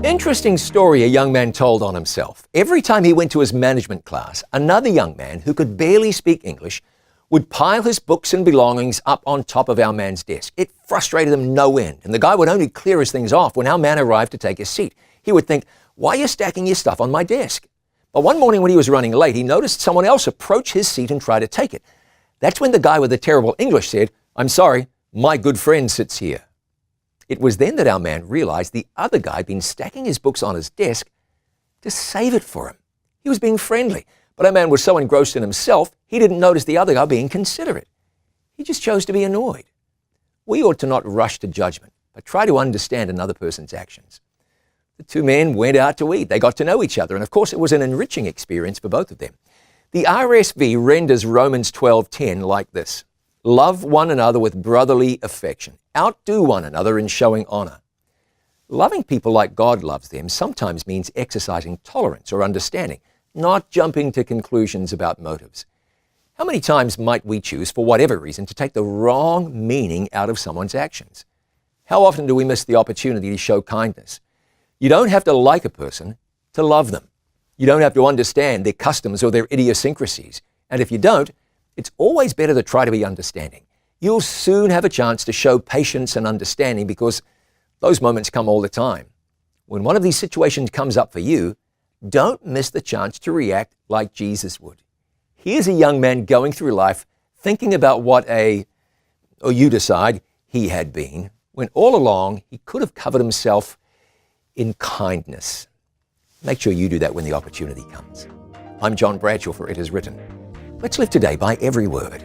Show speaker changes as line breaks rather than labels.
Interesting story a young man told on himself. Every time he went to his management class, another young man who could barely speak English would pile his books and belongings up on top of our man's desk. It frustrated him no end, and the guy would only clear his things off when our man arrived to take his seat. He would think, "Why are you stacking your stuff on my desk?" But one morning when he was running late, he noticed someone else approach his seat and try to take it. That's when the guy with the terrible English said, "I'm sorry, my good friend sits here." It was then that our man realized the other guy had been stacking his books on his desk to save it for him. He was being friendly, but our man was so engrossed in himself, he didn't notice the other guy being considerate. He just chose to be annoyed. We ought to not rush to judgment, but try to understand another person's actions. The two men went out to eat. They got to know each other, and of course it was an enriching experience for both of them. The RSV renders Romans 12:10 like this: "Love one another with brotherly affection. Outdo one another in showing honor." Loving people like God loves them sometimes means exercising tolerance or understanding, not jumping to conclusions about motives. How many times might we choose, for whatever reason, to take the wrong meaning out of someone's actions? How often do we miss the opportunity to show kindness? You don't have to like a person to love them. You don't have to understand their customs or their idiosyncrasies. And if you don't, it's always better to try to be understanding. You'll soon have a chance to show patience and understanding because those moments come all the time. When one of these situations comes up for you, don't miss the chance to react like Jesus would. Here's a young man going through life thinking about what you decide, he had been, when all along he could have covered himself in kindness. Make sure you do that when the opportunity comes. I'm John Bradshaw for It Is Written. Let's live today by every word.